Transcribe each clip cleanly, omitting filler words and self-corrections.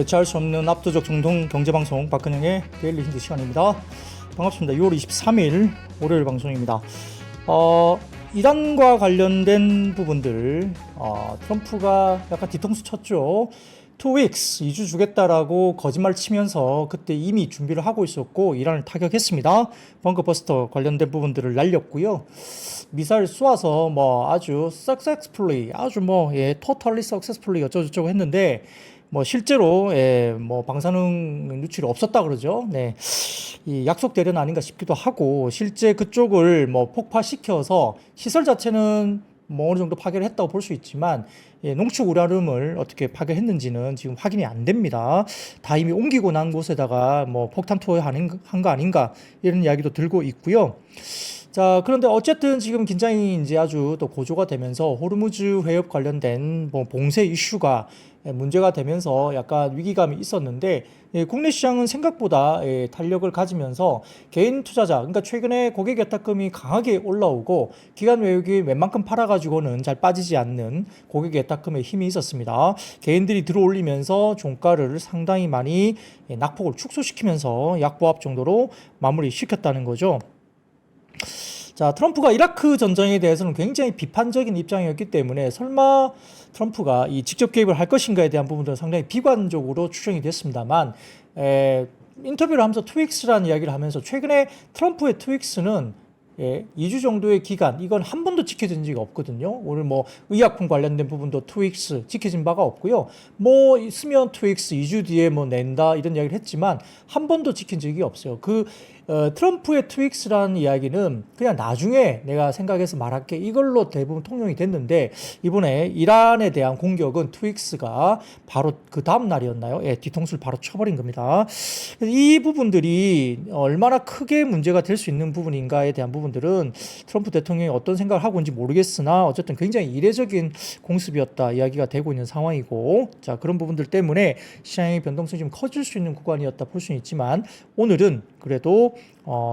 대체할 수 없는 압도적 중동 경제방송 박근영의 데일리 힌트 시간입니다. 반갑습니다. 6월 23일 월요일 방송입니다. 이란과 관련된 부분들 트럼프가 약간 뒤통수 쳤죠. 2weeks 2주 주겠다라고 거짓말 치면서 그때 이미 준비를 하고 있었고 이란을 타격했습니다. 벙커버스터 관련된 부분들을 날렸고요. 미사일 쏘아서 아주 successfully totally successfully 어쩌고저쩌고 했는데 실제로 방사능 누출이 없었다 그러죠. 네. 이 약속대련 아닌가 싶기도 하고 실제 그쪽을 폭파시켜서 시설 자체는 어느 정도 파괴를 했다고 볼 수 있지만 농축 우라늄을 어떻게 파괴했는지는 지금 확인이 안 됩니다. 다 이미 옮기고 난 곳에다가 폭탄 투하한 거 아닌가 이런 이야기도 들고 있고요. 자, 그런데 어쨌든 지금 긴장이 이제 아주 또 고조가 되면서 호르무즈 해협 관련된 봉쇄 이슈가 문제가 되면서 약간 위기감이 있었는데 국내 시장은 생각보다 탄력을 가지면서 개인 투자자, 그러니까 최근에 고객 예탁금이 강하게 올라오고 기관 외국이 웬만큼 팔아가지고는 잘 빠지지 않는 고객 예탁금에 힘이 있었습니다. 개인들이 들어올리면서 종가를 상당히 많이 낙폭을 축소시키면서 약보합 정도로 마무리시켰다는 거죠. 자, 트럼프가 이라크 전쟁에 대해서는 굉장히 비판적인 입장이었기 때문에 설마 트럼프가 이 직접 개입을 할 것인가에 대한 부분들은 상당히 비관적으로 추정이 됐습니다만 인터뷰를 하면서 트윅스라는 이야기를 하면서 최근에 트럼프의 트윅스는 2주 정도의 기간, 이건 한 번도 지켜진 적이 없거든요. 오늘 의약품 관련된 부분도 트윅스 지켜진 바가 없고요. 있으면 트윅스 2주 뒤에 낸다 이런 이야기를 했지만 한 번도 지킨 적이 없어요. 트럼프의 트윅스라는 이야기는 그냥 나중에 내가 생각해서 말할게 이걸로 대부분 통용이 됐는데 이번에 이란에 대한 공격은 트윅스가 바로 그 다음 날이었나요? 뒤통수를 바로 쳐버린 겁니다. 이 부분들이 얼마나 크게 문제가 될 수 있는 부분인가에 대한 부분들은 트럼프 대통령이 어떤 생각을 하고 있는지 모르겠으나 어쨌든 굉장히 이례적인 공습이었다 이야기가 되고 있는 상황이고, 자, 그런 부분들 때문에 시장의 변동성이 좀 커질 수 있는 구간이었다 볼 수는 있지만 오늘은 그래도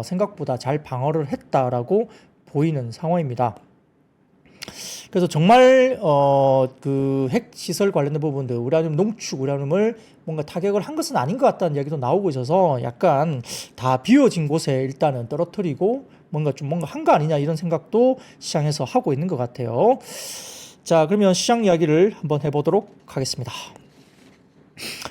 생각보다 잘 방어를 했다라고 보이는 상황입니다. 그래서 정말 그 핵시설 관련된 부분들, 우라늄 농축 우라늄을 뭔가 타격을 한 것은 아닌 것 같다는 이야기도 나오고 있어서 약간 다 비워진 곳에 일단은 떨어뜨리고 뭔가 한 거 아니냐 이런 생각도 시장에서 하고 있는 것 같아요. 자, 그러면 시장 이야기를 한번 해보도록 하겠습니다.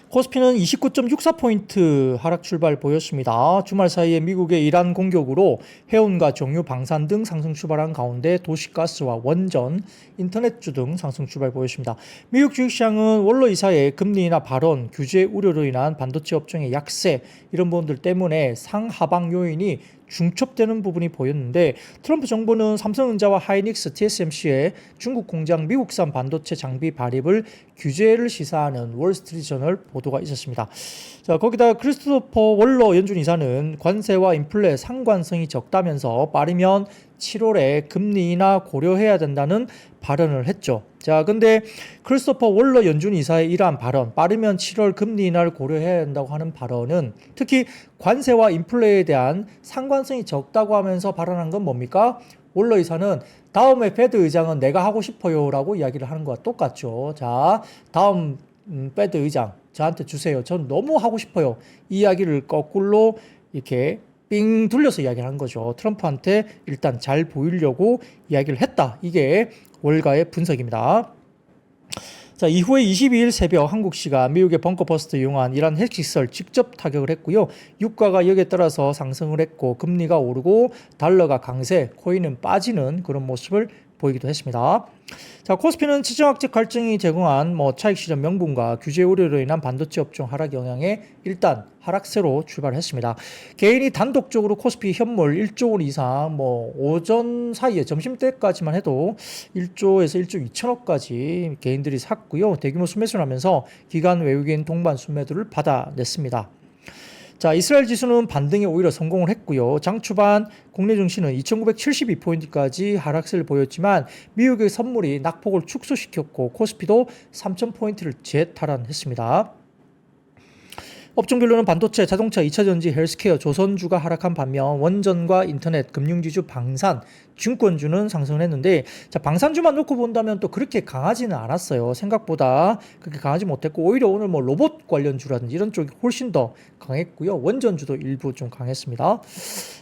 코스피는 29.64포인트 하락 출발 보였습니다. 주말 사이에 미국의 이란 공격으로 해운과 정유, 방산 등 상승 출발한 가운데 도시가스와 원전, 인터넷주 등 상승 출발 보였습니다. 미국 주식시장은 원로 이사의 금리 인하 발언, 규제 우려로 인한 반도체 업종의 약세 이런 부분들 때문에 상하방 요인이 중첩되는 부분이 보였는데 트럼프 정부는 삼성전자와 하이닉스, TSMC의 중국 공장 미국산 반도체 장비 발입을 규제를 시사하는 월스트리트저널 보도가 있었습니다. 자, 거기다 크리스토퍼 월러 연준 이사는 관세와 인플레 상관성이 적다면서 빠르면 7월에 금리 인하 고려해야 된다는 발언을 했죠. 자, 근데 크리스토퍼 월러 연준 이사의 이러한 발언, 빠르면 7월 금리 인하를 고려해야 된다고 하는 발언은 특히 관세와 인플레에 대한 상관성이 적다고 하면서 발언한 건 뭡니까? 월러 이사는 다음에 페드 의장은 내가 하고 싶어요 라고 이야기를 하는 것과 똑같죠. 자, 다음 페드 의장 저한테 주세요. 전 너무 하고 싶어요. 이 이야기를 거꾸로 이렇게 삥 둘려서 이야기를 한 거죠. 트럼프한테 일단 잘 보이려고 이야기를 했다. 이게 월가의 분석입니다. 자, 이후에 22일 새벽 한국 시간 미국의 벙커버스터 이용한 이란 핵시설 직접 타격을 했고요. 유가가 여기에 따라서 상승을 했고 금리가 오르고 달러가 강세, 코인은 빠지는 그런 모습을 보이기도 했습니다. 자, 코스피는 지정학적 갈증이 제공한 차익 실현 명분과 규제 우려로 인한 반도체 업종 하락 영향에 일단 하락세로 출발했습니다. 개인이 단독적으로 코스피 현물 1조 원 이상 오전 사이에 점심때까지만 해도 1조에서 1조 2천억까지 개인들이 샀고요. 대규모 순매수를 하면서 기관 외국인 동반 순매도를 받아냈습니다. 자, 이스라엘 지수는 반등에 오히려 성공을 했고요. 장 초반 국내 증시는 2972포인트까지 하락세를 보였지만 미국의 선물이 낙폭을 축소시켰고 코스피도 3000포인트를 재탈환했습니다. 업종별로는 반도체, 자동차, 2차전지, 헬스케어, 조선주가 하락한 반면 원전과 인터넷, 금융지주, 방산, 증권주는 상승을 했는데, 자, 방산주만 놓고 본다면 또 그렇게 강하지는 않았어요. 생각보다 그렇게 강하지 못했고, 오히려 오늘 뭐 로봇 관련주라든지 이런 쪽이 훨씬 더 강했고요. 원전주도 일부 좀 강했습니다.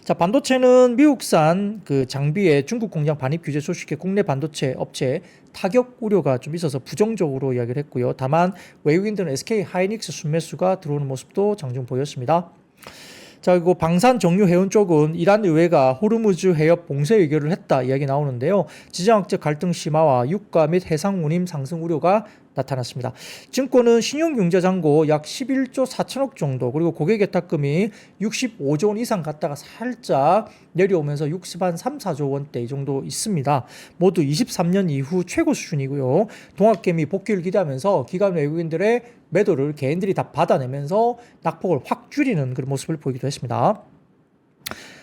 자, 반도체는 미국산 그 장비의 중국 공장 반입 규제 소식에 국내 반도체 업체 타격 우려가 좀 있어서 부정적으로 이야기를 했고요. 다만 외국인들은 SK 하이닉스 순매수가 들어오는 모습도 장중 보였습니다. 자, 그리고 방산 정유 해운 쪽은 이란 의회가 호르무즈 해협 봉쇄 의결을 했다 이야기 나오는데요. 지정학적 갈등 심화와 유가 및 해상 운임 상승 우려가 나타났습니다. 증권은 신용융자잔고 약 11조 4천억 정도, 그리고 고객예탁금이 65조 원 이상 갔다가 살짝 내려오면서 60한 3, 4조 원대 이 정도 있습니다. 모두 23년 이후 최고 수준이고요. 동학개미 복귀를 기대하면서 기관 외국인들의 매도를 개인들이 다 받아내면서 낙폭을 확 줄이는 그런 모습을 보이기도 했습니다.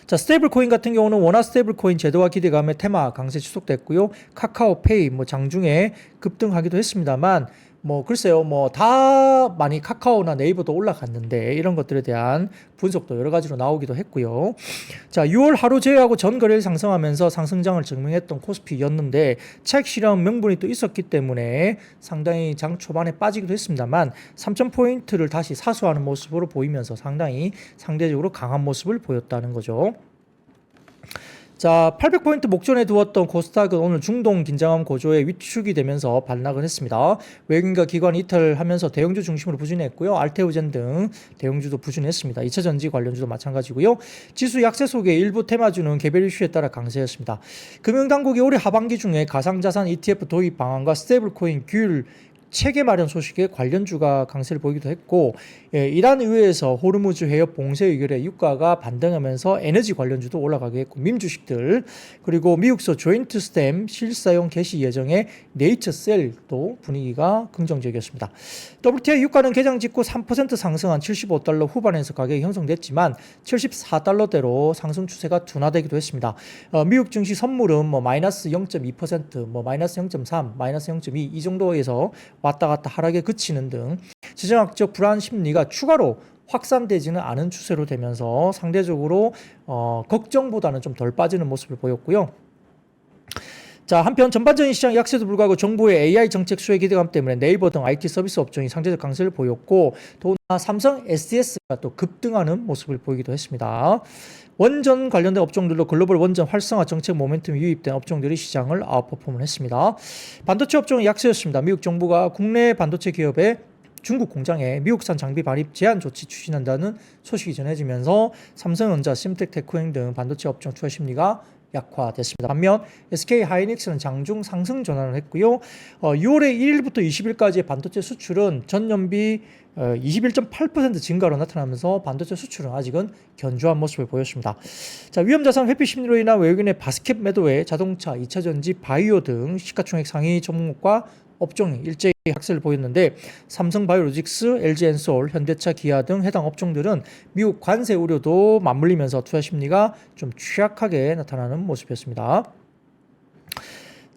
자, 스테이블 코인 같은 경우는 원화 스테이블 코인 제도화 기대감의 테마 강세 지속됐고요. 카카오페이 뭐 장중에 급등하기도 했습니다만 뭐 글쎄요, 뭐 다 많이 카카오나 네이버도 올라갔는데 이런 것들에 대한 분석도 여러 가지로 나오기도 했고요. 자, 6월 하루 제외하고 전 거래일 상승하면서 상승장을 증명했던 코스피였는데 차익 실현 명분이 또 있었기 때문에 상당히 장 초반에 빠지기도 했습니다만 3,000포인트를 다시 사수하는 모습으로 보이면서 상당히 상대적으로 강한 모습을 보였다는 거죠. 자, 800포인트 목전에 두었던 코스닥은 오늘 중동 긴장감 고조에 위축이 되면서 반락을 했습니다. 외국인과 기관이 이탈하면서 대형주 중심으로 부진했고요. 알테오젠 등 대형주도 부진했습니다. 2차전지 관련주도 마찬가지고요. 지수 약세 속에 일부 테마주는 개별 이슈에 따라 강세였습니다. 금융당국이 올해 하반기 중에 가상자산 ETF 도입 방안과 스테이블코인 규율 체계 마련 소식에 관련주가 강세를 보이기도 했고, 이란 의회에서 호르무즈 해협 봉쇄 의결에 유가가 반등하면서 에너지 관련주도 올라가게 했고, 민주식들, 그리고 미국서 조인트 스템 실사용 개시 예정의 네이처셀도 분위기가 긍정적이었습니다. WTI 유가는 개장 직후 3% 상승한 75달러 후반에서 가격이 형성됐지만 74달러대로 상승 추세가 둔화되기도 했습니다. 미국 증시 선물은 뭐 마이너스 0.2%, 뭐 마이너스 0.3, 마이너스 0.2 이 정도에서 왔다 갔다 하락에 그치는 등 지정학적 불안 심리가 추가로 확산되지는 않은 추세로 되면서 상대적으로 걱정보다는 좀 덜 빠지는 모습을 보였고요. 자, 한편 전반적인 시장 약세도 불구하고 정부의 AI 정책 수혜 기대감 때문에 네이버 등 IT 서비스 업종이 상대적 강세를 보였고, 또 삼성 SDS가 또 급등하는 모습을 보이기도 했습니다. 원전 관련된 업종들도 글로벌 원전 활성화 정책 모멘텀이 유입된 업종들이 시장을 아웃퍼폼을 했습니다. 반도체 업종은 약세였습니다. 미국 정부가 국내 반도체 기업의 중국 공장에 미국산 장비 반입 제한 조치 추진한다는 소식이 전해지면서 삼성전자, 심텍테크행 등 반도체 업종 투자 심리가 약화됐습니다. 반면 SK 하이닉스는 장중 상승 전환을 했고요. 6월에 1일부터 20일까지의 반도체 수출은 전년비 21.8% 증가로 나타나면서 반도체 수출은 아직은 견조한 모습을 보였습니다. 자, 위험자산 회피 심리로 인한 외국인의 바스켓 매도에 자동차, 2차전지, 바이오 등 시가총액 상위 종목과 업종이 일제히 약세를 보였는데, 삼성바이오로직스, LG엔솔, 현대차, 기아 등 해당 업종들은 미국 관세 우려도 맞물리면서 투자 심리가 좀 취약하게 나타나는 모습이었습니다.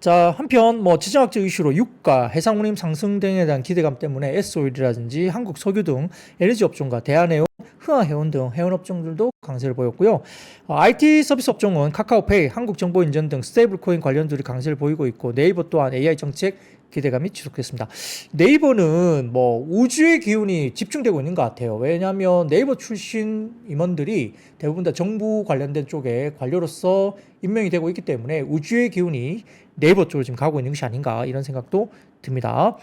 자, 한편 뭐 지정학적 이슈로 유가, 해상 운임 상승 등에 대한 기대감 때문에 S-오일이라든지 한국 석유 등 에너지 업종과 대한해운, 흥하해운 등 해운 업종들도 강세를 보였고요. IT 서비스 업종은 카카오페이, 한국정보인전 등 스테이블코인 관련들이 강세를 보이고 있고, 네이버 또한 AI 정책 기대감이 지속됐습니다. 네이버는 뭐 우주의 기운이 집중되고 있는 것 같아요. 왜냐하면 네이버 출신 임원들이 대부분 다 정부 관련된 쪽에 관료로서 임명이 되고 있기 때문에 우주의 기운이 네이버 쪽으로 지금 가고 있는 것이 아닌가 이런 생각도 듭니다.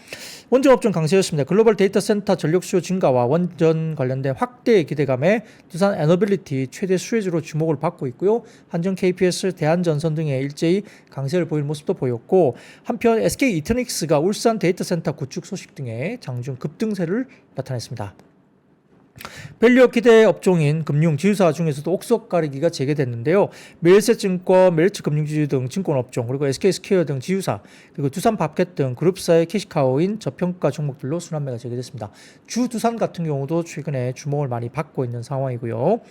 원전 업종 강세였습니다. 글로벌 데이터 센터 전력 수요 증가와 원전 관련된 확대 기대감에 두산 에너빌리티 최대 수혜주로 주목을 받고 있고요. 한전 KPS, 대한전선 등의 일제히 강세를 보이는 모습도 보였고, 한편 SK 이터닉스가 울산 데이터 센터 구축 소식 등의 장중 급등세를 나타냈습니다. 밸류업 기대 업종인 금융 지주사 중에서도 옥석 가리기가 재개됐는데요. 메일셋증권, 메리츠금융지주 등 증권업종, 그리고 SK스퀘어 등 지주사, 그리고 두산밥켓 등 그룹사의 캐시카우인 저평가 종목들로 순환매가 재개됐습니다. 주두산 같은 경우도 최근에 주목을 많이 받고 있는 상황이고요.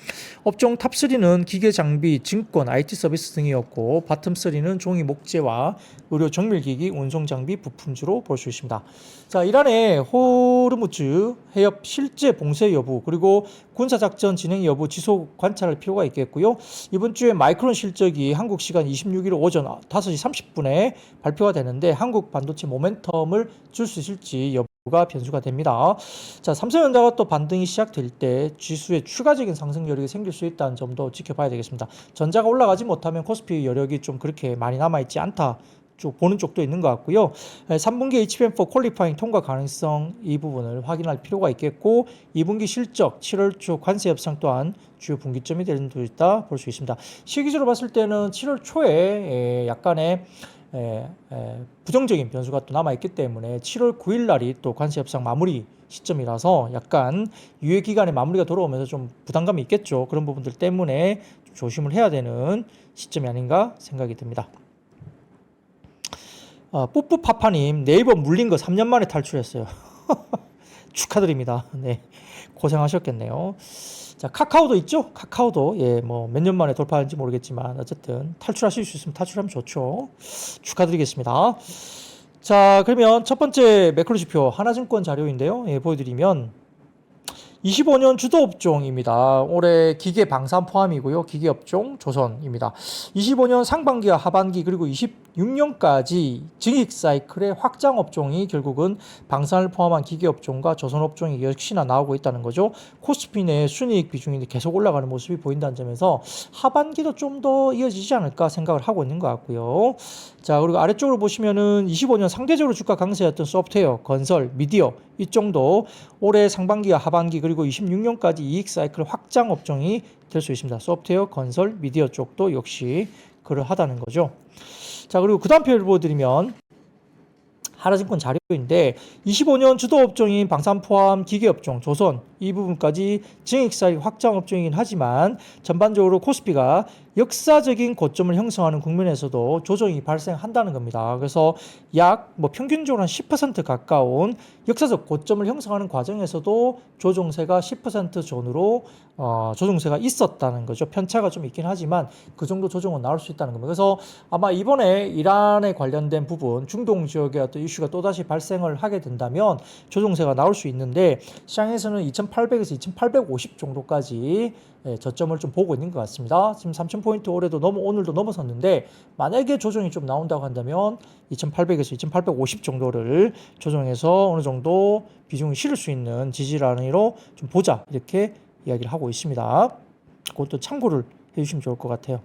업종 탑3는 기계장비, 증권, IT 서비스 등이었고 바텀3는 종이 목재와 의료 정밀기기, 운송장비, 부품주로 볼 수 있습니다. 자, 이란의 호르무즈 해협 실제 봉쇄 여부, 그리고 군사작전 진행 여부 지속 관찰할 필요가 있겠고요. 이번 주에 마이크론 실적이 한국 시간 26일 오전 5시 30분에 발표가 되는데 한국 반도체 모멘텀을 줄 수 있을지 여부가 변수가 됩니다. 자, 삼성전자가 또 반등이 시작될 때 지수에 추가적인 상승 여력이 생길 수 있다는 점도 지켜봐야 되겠습니다. 전자가 올라가지 못하면 코스피 여력이 좀 그렇게 많이 남아있지 않다 보는 쪽도 있는 것 같고요. 3분기 HBM4 퀄리파잉 통과 가능성 이 부분을 확인할 필요가 있겠고 2분기 실적, 7월 초 관세 협상 또한 주요 분기점이 되는 수 있다 볼 수 있습니다. 시기적으로 봤을 때는 7월 초에 약간의 부정적인 변수가 또 남아있기 때문에 7월 9일 날이 또 관세 협상 마무리 시점이라서 약간 유예 기간의 마무리가 돌아오면서 좀 부담감이 있겠죠. 그런 부분들 때문에 좀 조심을 해야 되는 시점이 아닌가 생각이 듭니다. 뿌뿌파파님, 네이버 물린 거 3년 만에 탈출했어요. 축하드립니다. 네, 고생하셨겠네요. 자, 카카오도 있죠? 카카오도 뭐 몇 년 만에 돌파하는지 모르겠지만 어쨌든 탈출하실 수 있으면 탈출하면 좋죠. 축하드리겠습니다. 자, 그러면 첫 번째 매크로 지표 하나증권 자료인데요. 보여드리면 25년 주도업종입니다. 올해 기계 방산 포함이고요. 기계업종 조선입니다. 25년 상반기와 하반기 그리고 26년까지 증익 사이클의 확장 업종이 결국은 방산을 포함한 기계업종과 조선업종이 역시나 나오고 있다는 거죠. 코스피 내 순이익 비중이 계속 올라가는 모습이 보인다는 점에서 하반기도 좀 더 이어지지 않을까 생각을 하고 있는 것 같고요. 자, 그리고 아래쪽으로 보시면은 25년 상대적으로 주가 강세였던 소프트웨어, 건설, 미디어 이쪽도 올해 상반기와 하반기 그리고 26년까지 이익 사이클 확장 업종이 될 수 있습니다. 소프트웨어, 건설, 미디어 쪽도 역시 그러하다는 거죠. 자, 그리고 그 다음 표를 보여드리면 하나증권 자료인데 25년 주도업종인 방산 포함 기계업종, 조선 이 부분까지 증익사익 확장 업종이긴 하지만 전반적으로 코스피가 역사적인 고점을 형성하는 국면에서도 조정이 발생한다는 겁니다. 그래서 약 평균적으로 한 10% 가까운 역사적 고점을 형성하는 과정에서도 조정세가 10% 전후로 조정세가 있었다는 거죠. 편차가 좀 있긴 하지만 그 정도 조정은 나올 수 있다는 겁니다. 그래서 아마 이번에 이란에 관련된 부분, 중동 지역의 어떤 이슈가 또다시 발생을 하게 된다면 조정세가 나올 수 있는데 시장에서는 2800에서 2850 정도까지 저점을 좀 보고 있는 것 같습니다. 지금 3000포인트 올해도 오늘도 넘어섰는데 만약에 조정이 좀 나온다고 한다면 2800에서 2850 정도를 조정해서 어느 정도 비중을 실을 수 있는 지지라인으로 좀 보자 이렇게 이야기를 하고 있습니다. 그것도 참고를 해주시면 좋을 것 같아요.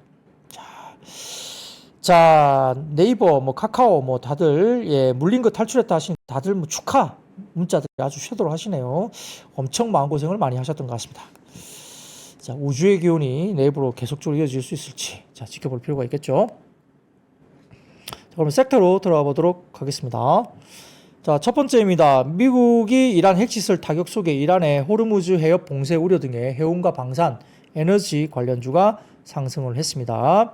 자, 네이버, 카카오, 다들, 물린 거 탈출했다 하신 다들 축하 문자들이 아주 쇄도록 하시네요. 엄청 마음고생을 많이 하셨던 것 같습니다. 자, 우주의 기운이 내부로 계속적으로 이어질 수 있을지, 자, 지켜볼 필요가 있겠죠. 자, 그러면 섹터로 들어가 보도록 하겠습니다. 자, 첫 번째입니다. 미국이 이란 핵시설 타격 속에 이란의 호르무즈 해협 봉쇄 우려 등의 해운과 방산, 에너지 관련주가 상승을 했습니다.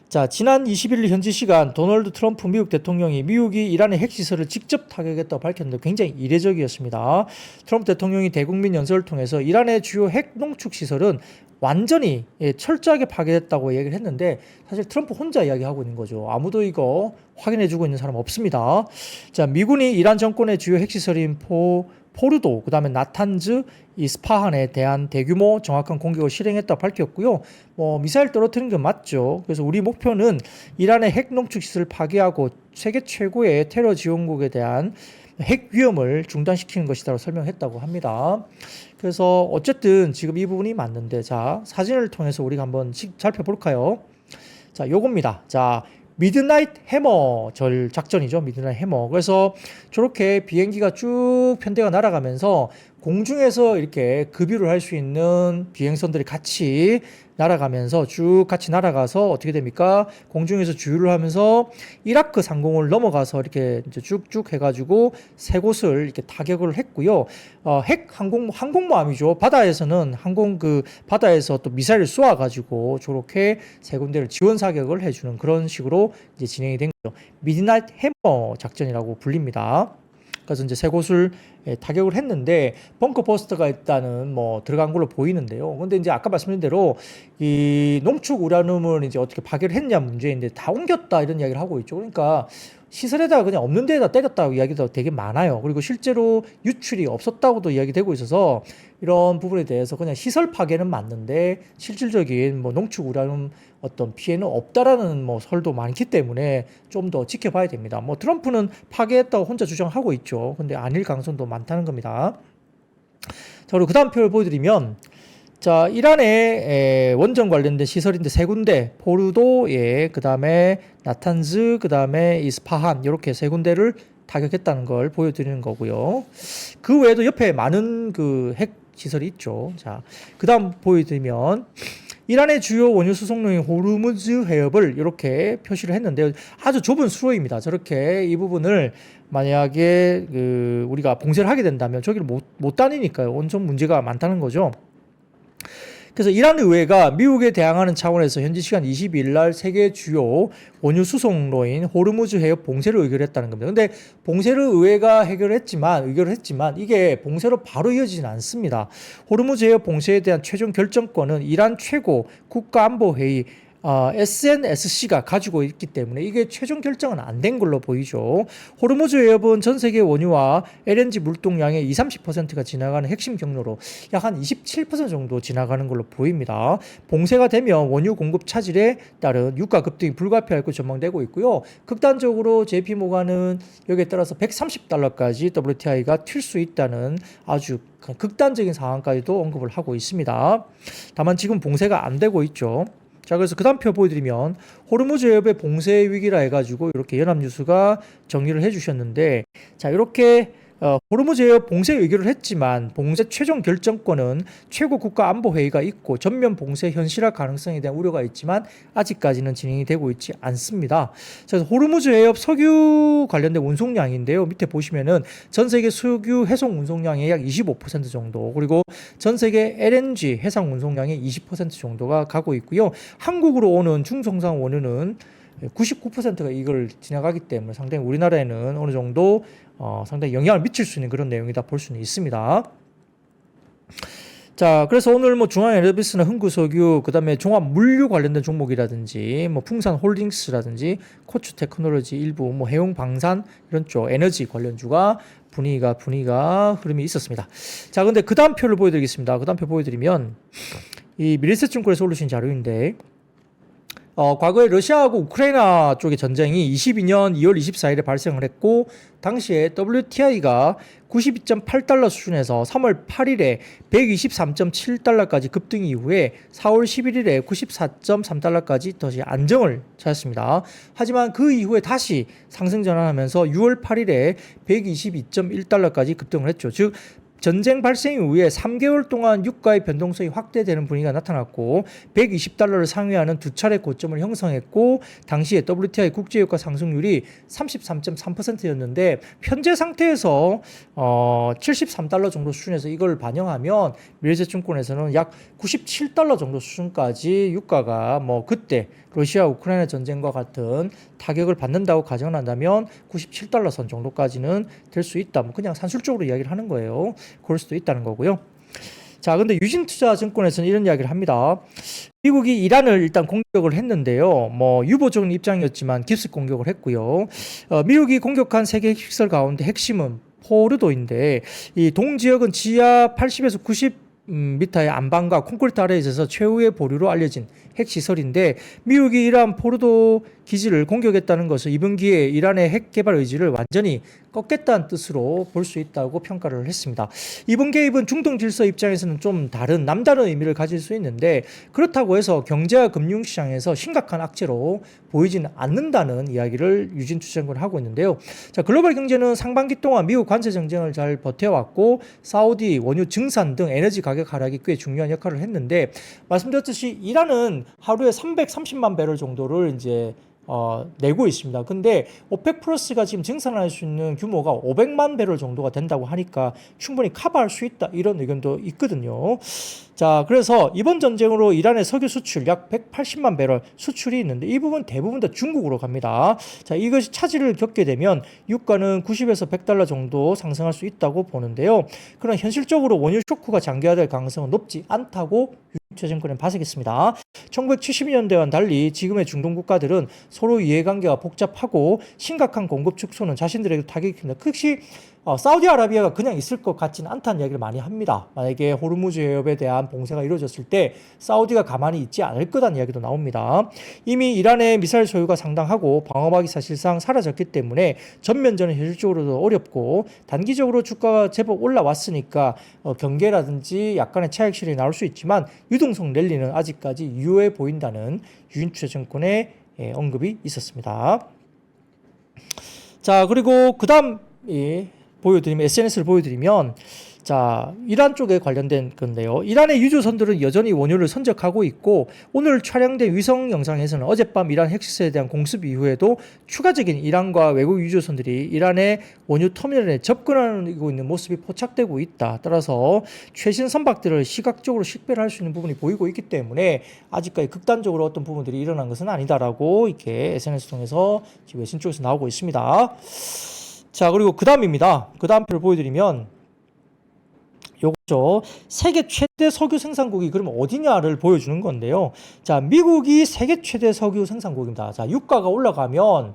자, 지난 21일 현지 시간 도널드 트럼프 미국 대통령이 미국이 이란의 핵시설을 직접 타격했다고 밝혔는데 굉장히 이례적이었습니다. 트럼프 대통령이 대국민 연설을 통해서 이란의 주요 핵 농축 시설은 완전히 철저하게 파괴됐다고 얘기를 했는데 사실 트럼프 혼자 이야기하고 있는 거죠. 아무도 이거 확인해주고 있는 사람 없습니다. 자, 미군이 이란 정권의 주요 핵시설인 포르도, 그 다음에 나탄즈, 이스파한에 대한 대규모 정확한 공격을 실행했다고 밝혔고요. 미사일 떨어뜨린 건 맞죠. 그래서 우리 목표는 이란의 핵 농축 시설을 파괴하고 세계 최고의 테러 지원국에 대한 핵 위험을 중단시키는 것이라고 설명했다고 합니다. 그래서 어쨌든 지금 이 부분이 맞는데, 자, 사진을 통해서 우리가 한번 살펴볼까요? 자, 요겁니다. 자, 미드나잇 해머 절 작전이죠. 미드나잇 해머. 그래서 저렇게 비행기가 쭉 편대가 날아가면서 공중에서 이렇게 급유를 할 수 있는 비행선들이 같이 날아가면서 쭉 같이 날아가서 어떻게 됩니까? 공중에서 주유를 하면서 이라크 상공을 넘어가서 이렇게 이제 쭉쭉 해가지고 세 곳을 이렇게 타격을 했고요. 핵 항공모함이죠. 바다에서는 바다에서 또 미사일을 쏘아가지고 저렇게 세 군데를 지원 사격을 해주는 그런 식으로 이제 진행이 된 거죠. 미드나잇 해머 작전이라고 불립니다. 그래서 이제 세 곳을 타격을 했는데 벙커 버스터가 일단은 뭐 들어간 걸로 보이는데요. 근데 이제 아까 말씀드린 대로 이 농축 우라늄을 이제 어떻게 파괴를 했냐 문제인데 다 옮겼다 이런 이야기를 하고 있죠. 그러니까 시설에다가 그냥 없는 데에다 때렸다고 이야기도 되게 많아요. 그리고 실제로 유출이 없었다고도 이야기되고 있어서 이런 부분에 대해서 그냥 시설 파괴는 맞는데 실질적인 뭐 농축 우라늄 어떤 피해는 없다라는 뭐 설도 많기 때문에 좀 더 지켜봐야 됩니다. 뭐 트럼프는 파괴했다고 혼자 주장하고 있죠. 근데 아닐 가능성도 많다는 겁니다. 자, 그리고 그 다음 표를 보여드리면 자, 이란의 원전 관련된 시설인데 세 군데, 포르도, 그 다음에 나탄즈, 그 다음에 이스파한 이렇게 세 군데를 타격했다는 걸 보여드리는 거고요. 그 외에도 옆에 많은 그 핵 시설이 있죠. 자, 그 다음 보여드리면 이란의 주요 원유 수송로인 호르무즈 해협을 이렇게 표시를 했는데요. 아주 좁은 수로입니다. 저렇게 이 부분을 만약에 우리가 봉쇄를 하게 된다면 저기를 못 다니니까요. 온전 문제가 많다는 거죠. 그래서 이란 의회가 미국에 대항하는 차원에서 현지 시간 22일 날 세계 주요 원유 수송로인 호르무즈 해협 봉쇄를 의결했다는 겁니다. 근데 봉쇄를 의회가 의결을 했지만 이게 봉쇄로 바로 이어지진 않습니다. 호르무즈 해협 봉쇄에 대한 최종 결정권은 이란 최고 국가안보회의 SNSC가 가지고 있기 때문에 이게 최종 결정은 안 된 걸로 보이죠. 호르무즈 해협은 전 세계 원유와 LNG 물동량의 20-30%가 지나가는 핵심 경로로 약 한 27% 정도 지나가는 걸로 보입니다. 봉쇄가 되면 원유 공급 차질에 따른 유가 급등이 불가피할 것으로 전망되고 있고요. 극단적으로 JP 모간은 여기에 따라서 $130까지 WTI가 튈 수 있다는 아주 극단적인 상황까지도 언급을 하고 있습니다. 다만 지금 봉쇄가 안 되고 있죠. 자, 그래서 그 다음 표 보여드리면 호르무즈 해협의 봉쇄 위기라 해가지고 이렇게 연합뉴스가 정리를 해주셨는데, 자, 이렇게 호르무즈 해협 봉쇄 의결을 했지만 봉쇄 최종 결정권은 최고 국가안보회의가 있고 전면 봉쇄 현실화 가능성에 대한 우려가 있지만 아직까지는 진행이 되고 있지 않습니다. 그래서 호르무즈 해협 석유 관련된 운송량인데요. 밑에 보시면은 전 세계 석유 해송 운송량의 약 25% 정도, 그리고 전 세계 LNG 해상 운송량의 20% 정도가 가고 있고요. 한국으로 오는 중성상 원유는 99%가 이걸 지나가기 때문에 상당히 우리나라에는 어느 정도 상당히 영향을 미칠 수 있는 그런 내용이다 볼 수는 있습니다. 자, 그래서 오늘 뭐 중앙에너비스나 흥구석유, 그 다음에 종합 물류 관련된 종목이라든지, 뭐 풍산 홀딩스라든지, 코츠 테크놀로지 일부, 뭐 해용 방산 이런 쪽 에너지 관련주가 분위기가 흐름이 있었습니다. 자, 근데 그 다음 표를 보여드리겠습니다. 그 다음 표 보여드리면 이 미래세증권에서 올리신 자료인데, 과거에 러시아하고 우크라이나 쪽의 전쟁이 22년 2월 24일에 발생을 했고, 당시에 WTI가 92.8달러 수준에서 3월 8일에 123.7달러까지 급등 이후에 4월 11일에 94.3달러까지 다시 안정을 찾았습니다. 하지만 그 이후에 다시 상승 전환하면서 6월 8일에 122.1달러까지 급등을 했죠. 즉 전쟁 발생 이후에 3개월 동안 유가의 변동성이 확대되는 분위기가 나타났고 120달러를 상회하는 두 차례 고점을 형성했고, 당시에 WTI 국제유가 상승률이 33.3%였는데 현재 상태에서 73달러 정도 수준에서 이걸 반영하면 미래세증권에서는 약 97달러 정도 수준까지 유가가 뭐 그때 러시아 우크라이나 전쟁과 같은 타격을 받는다고 가정을 한다면 97달러 선 정도까지는 될 수 있다. 뭐 그냥 산술적으로 이야기를 하는 거예요. 그럴 수도 있다는 거고요. 자, 근데 유진투자증권에서는 이런 이야기를 합니다. 미국이 이란을 일단 공격을 했는데요. 뭐 유보적인 입장이었지만 기습 공격을 했고요. 미국이 공격한 세계 핵시설 가운데 핵심은 포르도인데, 이 동지역은 지하 80에서 90m의 안방과 콘크리트 아래에 있어서 최후의 보류로 알려진 핵시설인데, 미국이 이러한 포르도 기지를 공격했다는 것은 이번 기회에 이란의 핵 개발 의지를 완전히 꺾겠다는 뜻으로 볼 수 있다고 평가를 했습니다. 이번 개입은 중동 질서 입장에서는 좀 다른 남다른 의미를 가질 수 있는데 그렇다고 해서 경제와 금융시장에서 심각한 악재로 보이지는 않는다는 이야기를 유진 투자자는 하고 있는데요. 자, 글로벌 경제는 상반기 동안 미국 관세 정쟁을 잘 버텨왔고 사우디 원유 증산 등 에너지 가격 하락이 꽤 중요한 역할을 했는데 말씀드렸듯이 이란은 하루에 330만 배럴 정도를 이제 내고 있습니다. 근데 오펙 플러스가 지금 증산할 수 있는 규모가 500만 배럴 정도가 된다고 하니까 충분히 커버할 수 있다 이런 의견도 있거든요. 자, 그래서 이번 전쟁으로 이란의 석유 수출 약 180만 배럴 수출이 있는데 이 부분 대부분 다 중국으로 갑니다. 자, 이것이 차질을 겪게 되면 유가는 90에서 100달러 정도 상승할 수 있다고 보는데요. 그러나 현실적으로 원유 쇼크가 장기화될 가능성은 높지 않다고 유진투자증권은 봐서겠습니다. 1970년대와는 달리 지금의 중동 국가들은 서로 이해관계가 복잡하고 심각한 공급 축소는 자신들에게 타격이 큽니다. 특히 사우디아라비아가 그냥 있을 것 같지는 않다는 이야기를 많이 합니다. 만약에 호르무즈 해협에 대한 봉쇄가 이루어졌을 때 사우디가 가만히 있지 않을 거라는 이야기도 나옵니다. 이미 이란의 미사일 소유가 상당하고 방어막이 사실상 사라졌기 때문에 전면전은 현실적으로도 어렵고 단기적으로 주가가 제법 올라왔으니까 경계라든지 약간의 차익 실현이 나올 수 있지만 유동성 랠리는 아직까지 유효해 보인다는 유인투자증권의 언급이 있었습니다. 자, 그리고 그 다음 보여드리면 SNS를 보여드리면 자, 이란 쪽에 관련된 건데요. 이란의 유조선들은 여전히 원유를 선적하고 있고 오늘 촬영된 위성 영상에서는 어젯밤 이란 핵시설에 대한 공습 이후에도 추가적인 이란과 외국 유조선들이 이란의 원유 터미널에 접근하고 있는 모습이 포착되고 있다. 따라서 최신 선박들을 시각적으로 식별할 수 있는 부분이 보이고 있기 때문에 아직까지 극단적으로 어떤 부분들이 일어난 것은 아니다라고 이렇게 SNS 통해서 지금 외신 쪽에서 나오고 있습니다. 자, 그리고 그 다음입니다. 그 다음 표를 보여드리면 요거죠. 세계 최대 석유 생산국이 그러면 어디냐를 보여주는 건데요. 자, 미국이 세계 최대 석유 생산국입니다. 자, 유가가 올라가면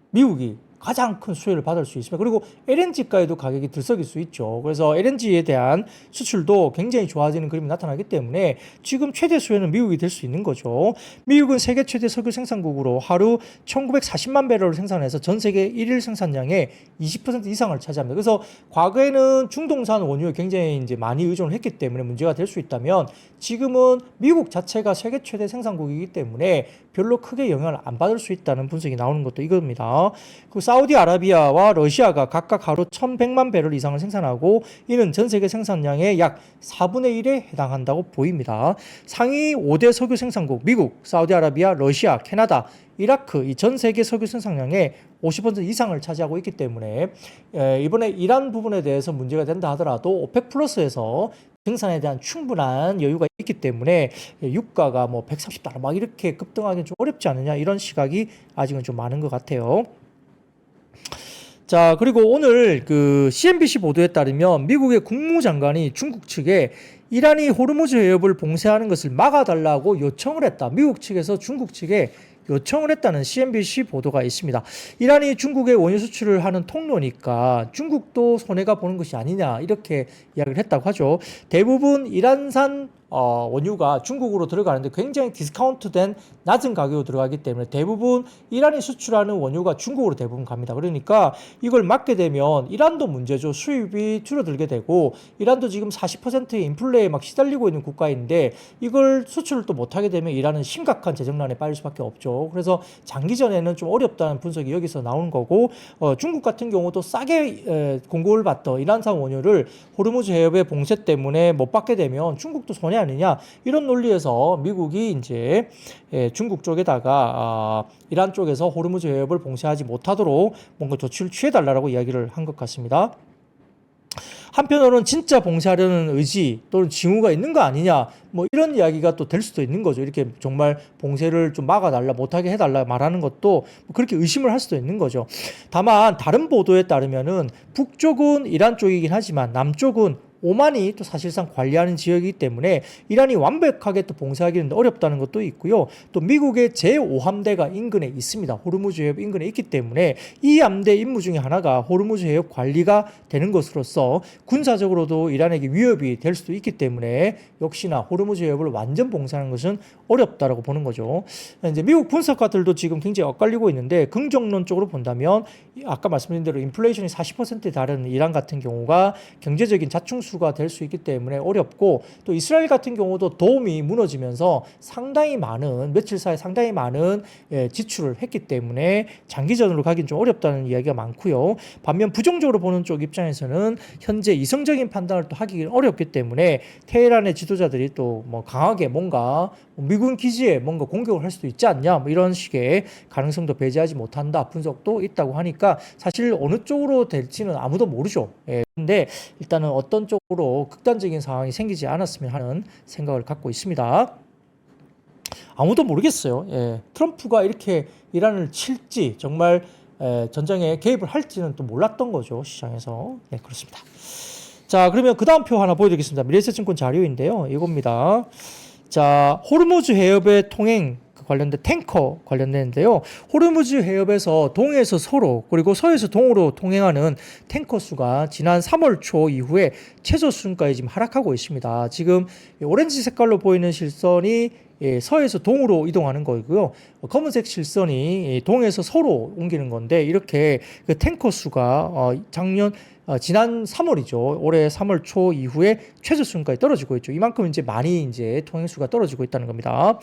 미국이 가장 큰 수혜를 받을 수 있습니다. 그리고 LNG가에도 가격이 들썩일 수 있죠. 그래서 LNG에 대한 수출도 굉장히 좋아지는 그림이 나타나기 때문에 지금 최대 수혜는 미국이 될 수 있는 거죠. 미국은 세계 최대 석유 생산국으로 하루 1940만 배럴을 생산해서 전 세계 1일 생산량의 20% 이상을 차지합니다. 그래서 과거에는 중동산 원유에 굉장히 이제 많이 의존을 했기 때문에 문제가 될 수 있다면 지금은 미국 자체가 세계 최대 생산국이기 때문에 별로 크게 영향을 안 받을 수 있다는 분석이 나오는 것도 이겁니다. 그 사우디아라비아와 러시아가 각각 하루 1,100만 배럴 이상을 생산하고 이는 전 세계 생산량의 약 4분의 1에 해당한다고 보입니다. 상위 5대 석유 생산국 미국, 사우디아라비아, 러시아, 캐나다, 이라크 이 전 세계 석유 생산량의 50% 이상을 차지하고 있기 때문에 이번에 이란 부분에 대해서 문제가 된다 하더라도 오펙 플러스에서 생산에 대한 충분한 여유가 있기 때문에 유가가 뭐 130달러 막 이렇게 급등하기는 좀 어렵지 않느냐 이런 시각이 아직은 좀 많은 것 같아요. 자, 그리고 오늘 그 CNBC 보도에 따르면 미국의 국무장관이 중국 측에 이란이 호르무즈 해협을 봉쇄하는 것을 막아달라고 요청을 했다. 미국 측에서 중국 측에 요청을 했다는 CNBC 보도가 있습니다. 이란이 중국에 원유 수출을 하는 통로니까 중국도 손해가 보는 것이 아니냐 이렇게 이야기를 했다고 하죠. 대부분 이란산 원유가 중국으로 들어가는데 굉장히 디스카운트된 낮은 가격으로 들어가기 때문에 대부분 이란이 수출하는 원유가 중국으로 대부분 갑니다. 그러니까 이걸 막게 되면 이란도 문제죠. 수입이 줄어들게 되고 이란도 지금 40%의 인플레에 막 시달리고 있는 국가인데 이걸 수출을 또 못하게 되면 이란은 심각한 재정난에 빠질 수밖에 없죠. 그래서 장기전에는 좀 어렵다는 분석이 여기서 나오는 거고 중국 같은 경우도 싸게 공급을 받던 이란산 원유를 호르무즈 해협의 봉쇄 때문에 못 받게 되면 중국도 손해 아니냐 이런 논리에서 미국이 이제 중국 쪽에다가 이란 쪽에서 호르무즈 해협을 봉쇄하지 못하도록 뭔가 조치를 취해달라고 이야기를 한 것 같습니다. 한편으로는 진짜 봉쇄하려는 의지 또는 징후가 있는 거 아니냐 뭐 이런 이야기가 또 될 수도 있는 거죠. 이렇게 정말 봉쇄를 좀 막아달라 못하게 해달라 말하는 것도 그렇게 의심을 할 수도 있는 거죠. 다만 다른 보도에 따르면은 북쪽은 이란 쪽이긴 하지만 남쪽은 오만이 또 사실상 관리하는 지역이기 때문에 이란이 완벽하게 또 봉쇄하기는 어렵다는 것도 있고요. 또 미국의 제5함대가 인근에 있습니다. 호르무즈 해협 인근에 있기 때문에 이 함대 임무 중에 하나가 호르무즈 해협 관리가 되는 것으로서 군사적으로도 이란에게 위협이 될 수도 있기 때문에 역시나 호르무즈 해협을 완전 봉쇄하는 것은 어렵다라고 보는 거죠. 이제 미국 분석가들도 지금 굉장히 엇갈리고 있는데 긍정론적으로 본다면 아까 말씀드린 대로 인플레이션이 40%에 달하는 이란 같은 경우가 경제적인 자충수가 될 수 있기 때문에 어렵고 또 이스라엘 같은 경우도 도움이 무너지면서 상당히 많은 며칠 사이에 상당히 많은 지출을 했기 때문에 장기전으로 가긴 좀 어렵다는 이야기가 많고요. 반면 부정적으로 보는 쪽 입장에서는 현재 이성적인 판단을 또 하기 어렵기 때문에 테헤란의 지도자들이 또 뭐 강하게 뭔가 미군 기지에 뭔가 공격을 할 수도 있지 않냐 뭐 이런 식의 가능성도 배제하지 못한다 분석도 있다고 하니까 사실 어느 쪽으로 될지는 아무도 모르죠. 근데 일단은 어떤 쪽으로 극단적인 상황이 생기지 않았으면 하는 생각을 갖고 있습니다. 아무도 모르겠어요. 트럼프가 이렇게 이란을 칠지 정말 전쟁에 개입을 할지는 또 몰랐던 거죠. 시장에서. 네, 그렇습니다. 자, 그러면 그 다음 표 하나 보여드리겠습니다. 미래에셋증권 자료인데요. 이겁니다. 자, 호르무즈 해협의 통행 관련된 탱커 관련되는데요. 호르무즈 해협에서 동에서 서로 그리고 서에서 동으로 통행하는 탱커 수가 지난 3월 초 이후에 최저 수준까지 지금 하락하고 있습니다. 지금 오렌지 색깔로 보이는 실선이 서에서 동으로 이동하는 거고요. 검은색 실선이 동에서 서로 옮기는 건데 이렇게 그 탱커 수가 지난 3월이죠. 올해 3월 초 이후에 최저 수준까지 떨어지고 있죠. 이만큼 이제 많이 이제 통행 수가 떨어지고 있다는 겁니다.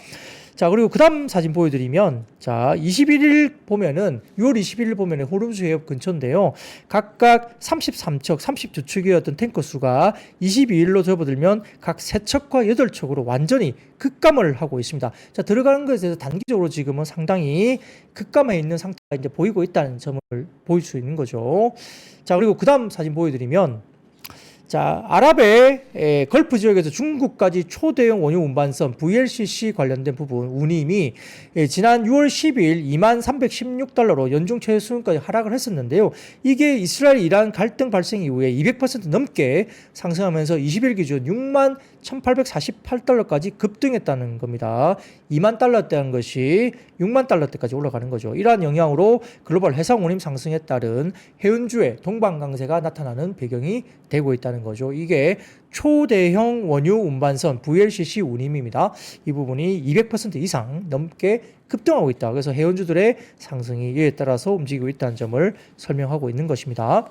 자, 그리고 그 다음 사진 보여드리면, 자, 21일 보면은, 6월 21일 보면은 호르무즈 해협 근처인데요. 각각 33척, 32척이었던 탱커 수가 22일로 접어들면 각 3척과 8척으로 완전히 급감을 하고 있습니다. 자, 들어가는 것에 대해서 단기적으로 지금은 상당히 급감해 있는 상태가 이제 보이고 있다는 점을 보일 수 있는 거죠. 자, 그리고 그 다음 사진 보여드리면, 자, 아랍의 걸프 지역에서 중국까지 초대형 원유 운반선 VLCC 관련된 부분 운임이 지난 6월 10일 2316달러로 연중 최저 수준까지 하락을 했었는데요. 이게 이스라엘 이란 갈등 발생 이후에 200% 넘게 상승하면서 20일 기준 6만 1848달러까지 급등했다는 겁니다. 2만 달러대라는 것이 6만 달러대까지 올라가는 거죠. 이러한 영향으로 글로벌 해상 운임 상승에 따른 해운주의 동반 강세가 나타나는 배경이 되고 있다는 거죠. 이게 초대형 원유 운반선 VLCC 운임입니다. 이 부분이 200% 이상 넘게 급등하고 있다. 그래서 해운주들의 상승이 이에 따라서 움직이고 있다는 점을 설명하고 있는 것입니다.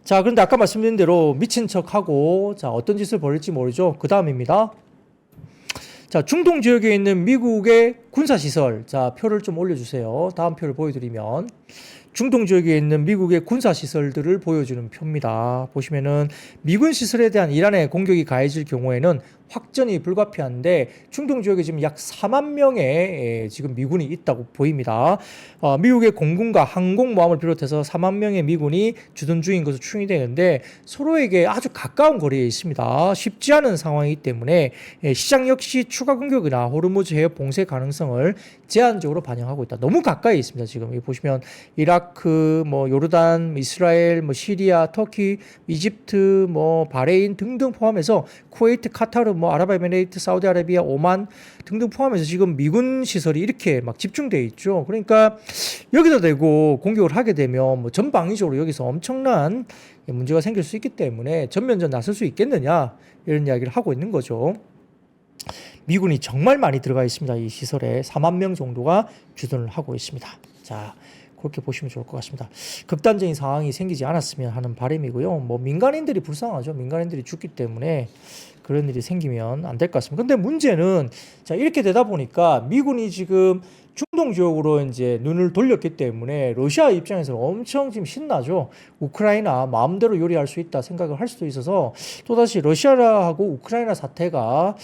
자, 그런데 아까 말씀드린 대로 미친 척하고 자, 어떤 짓을 벌일지 모르죠. 그 다음입니다. 자, 중동 지역에 있는 미국의 군사시설. 자, 표를 좀 올려주세요. 다음 표를 보여드리면 중동 지역에 있는 미국의 군사시설들을 보여주는 표입니다. 보시면은 미군 시설에 대한 이란의 공격이 가해질 경우에는 확전이 불가피한데 중동 지역에 지금 약 4만 명의 지금 미군이 있다고 보입니다. 미국의 공군과 항공모함을 비롯해서 4만 명의 미군이 주둔 중인 것으로 추정이 되는데 서로에게 아주 가까운 거리에 있습니다. 쉽지 않은 상황이기 때문에 시장 역시 추가 공격이나 호르무즈 해협 봉쇄 가능성을 제한적으로 반영하고 있다. 너무 가까이 있습니다. 지금 여기 보시면 이라크, 뭐 요르단, 이스라엘, 뭐 시리아, 터키, 이집트, 뭐 바레인 등등 포함해서 쿠웨이트, 카타르, 뭐 아랍에미레이트, 사우디아라비아, 오만 등등 포함해서 지금 미군 시설이 이렇게 막 집중돼 있죠. 그러니까 여기다 대고 공격을 하게 되면 뭐 전방위적으로 여기서 엄청난 문제가 생길 수 있기 때문에 전면전 나설 수 있겠느냐 이런 이야기를 하고 있는 거죠. 미군이 정말 많이 들어가 있습니다. 이 시설에 4만 명 정도가 주둔을 하고 있습니다. 자, 그렇게 보시면 좋을 것 같습니다. 극단적인 상황이 생기지 않았으면 하는 바람이고요. 뭐 민간인들이 불쌍하죠. 민간인들이 죽기 때문에 그런 일이 생기면 안 될 것 같습니다. 근데 문제는 자, 이렇게 되다 보니까 미군이 지금 중동 지역으로 이제 눈을 돌렸기 때문에 러시아 입장에서는 엄청 지금 신나죠. 우크라이나 마음대로 요리할 수 있다 생각을 할 수도 있어서 또다시 러시아하고 우크라이나 사태가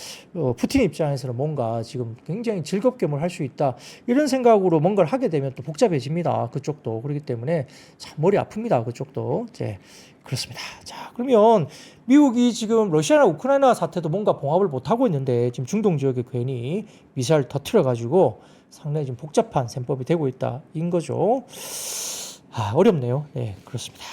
푸틴 입장에서는 뭔가 지금 굉장히 즐겁게 뭘 할 수 있다 이런 생각으로 뭔가를 하게 되면 또 복잡해집니다. 그쪽도. 그렇기 때문에 참 머리 아픕니다. 그쪽도. 이제 그렇습니다. 자, 그러면 미국이 지금 러시아나 우크라이나 사태도 뭔가 봉합을 못하고 있는데 지금 중동 지역에 괜히 미사일 터트려가지고 상당히 좀 복잡한 셈법이 되고 있다. 인 거죠. 어렵네요. 네, 그렇습니다.